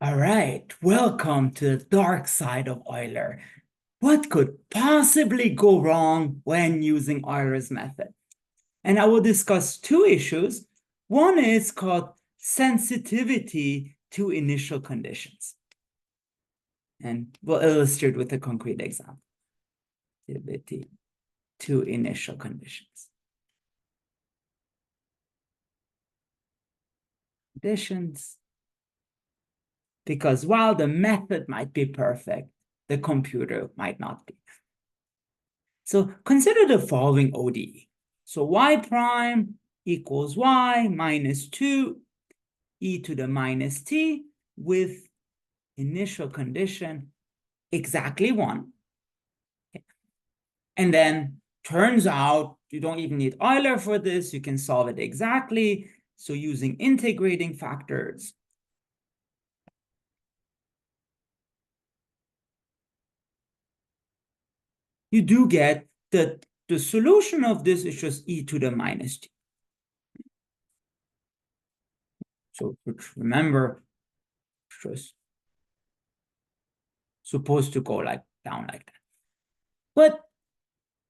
All right, welcome to the dark side of Euler. What could possibly go wrong when using Euler's method? And I will discuss two issues. One is called sensitivity to initial conditions. And we'll illustrate with a concrete example. Sensitivity to initial conditions. Because while the method might be perfect, the computer might not be. So consider the following ODE. So y prime equals y minus 2 e to the minus t with initial condition exactly 1. And then turns out you don't even need Euler for this. You can solve it exactly. So using integrating factors, you do get that the solution of this is just e to the minus t. So remember, it's just supposed to go down like that. But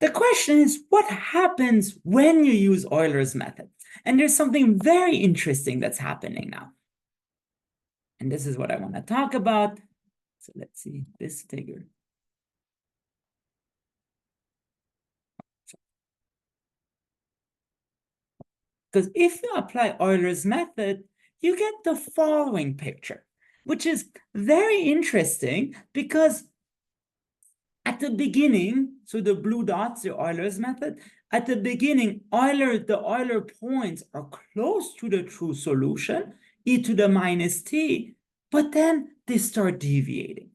the question is, what happens when you use Euler's method? And there's something very interesting that's happening now. And this is what I want to talk about. So let's see this figure. Because if you apply Euler's method, you get the following picture, which is very interesting because at the beginning, so the blue dots, the Euler's method, at the beginning, the Euler points are close to the true solution, e to the minus t, but then they start deviating.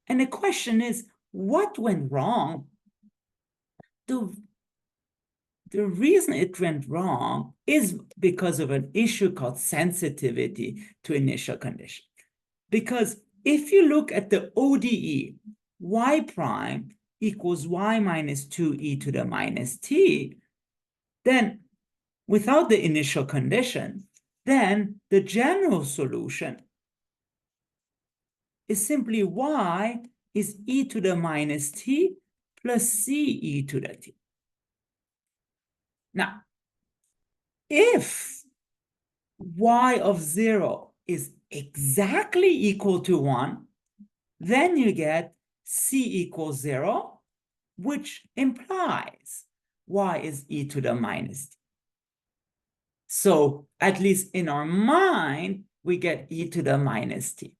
And the question is, what went wrong? The reason it went wrong is because of an issue called sensitivity to initial condition. Because if you look at the ODE, y prime equals y minus 2 e to the minus t, then without the initial condition, then the general solution is simply y is e to the minus t plus c e to the t. Now, if y of 0 is exactly equal to 1, then you get c equals 0, which implies y is e to the minus t. So at least in our mind, we get e to the minus t.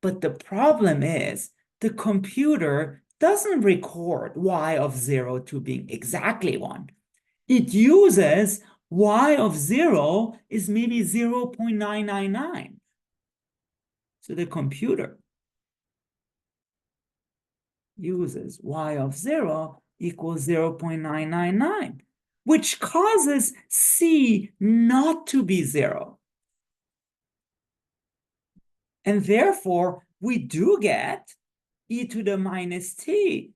But the problem is the computer doesn't record y of 0 to being exactly 1. It uses y of 0 is maybe 0.999. So the computer uses y of 0 equals 0.999, which causes c not to be 0. And therefore, we do get e to the minus t,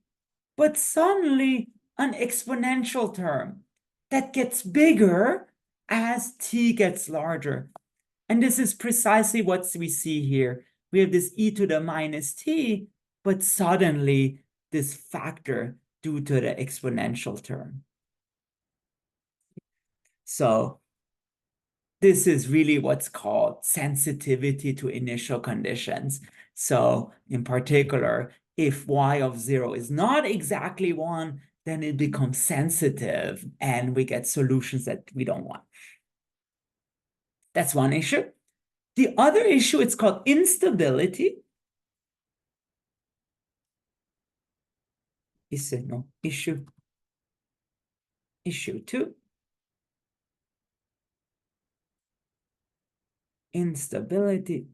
but suddenly an exponential term that gets bigger as t gets larger. And this is precisely what we see here. We have this e to the minus t, but suddenly this factor due to the exponential term. So this is really what's called sensitivity to initial conditions. So in particular, if y of 0 is not exactly 1, then it becomes sensitive and we get solutions that we don't want. That's one issue. The other issue, it's called instability. Issue 2. Instability,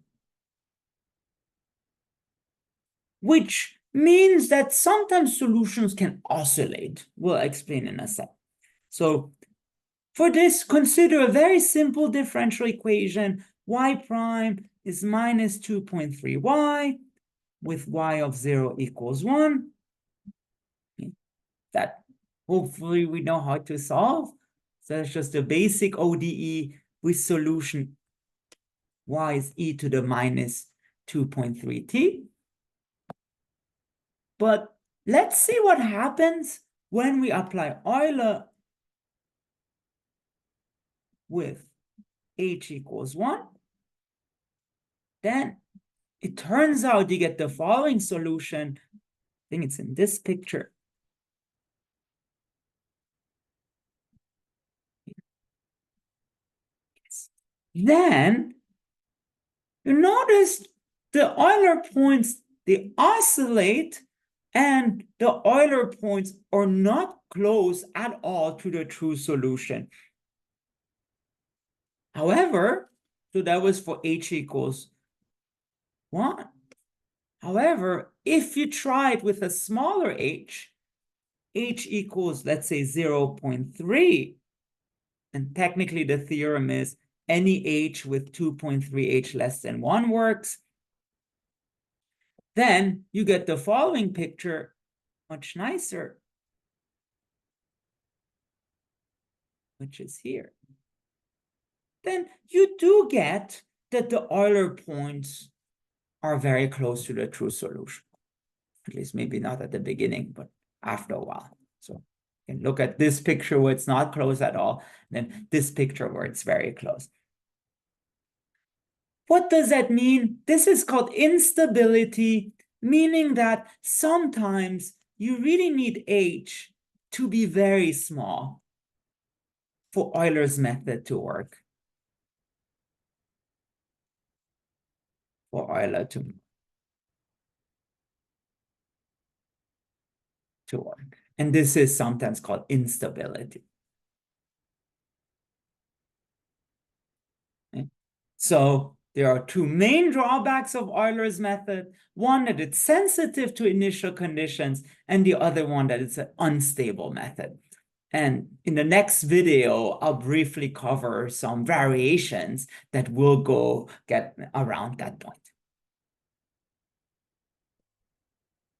which means that sometimes solutions can oscillate. We'll explain in a sec. So for this, consider a very simple differential equation. Y prime is minus 2.3y with y of 0 equals 1. That hopefully we know how to solve. So that's just a basic ODE with solution y is e to the minus 2.3t. But let's see what happens when we apply Euler with h equals 1. Then it turns out you get the following solution. I think it's in this picture. Then you notice the Euler points, they oscillate, and the Euler points are not close at all to the true solution. However, so that was for h equals 1. However, if you try it with a smaller h equals, let's say, 0.3, and technically the theorem is any h with 2.3h less than 1 works, then you get the following picture, much nicer, which is here. Then you do get that the Euler points are very close to the true solution. At least maybe not at the beginning, but after a while. So you can look at this picture where it's not close at all, then this picture where it's very close. What does that mean? This is called instability, meaning that sometimes you really need h to be very small for Euler's method to work. For Euler to work. And this is sometimes called instability. Okay. So there are two main drawbacks of Euler's method. One, that it's sensitive to initial conditions, and the other one, that it's an unstable method. And in the next video, I'll briefly cover some variations that will get around that point.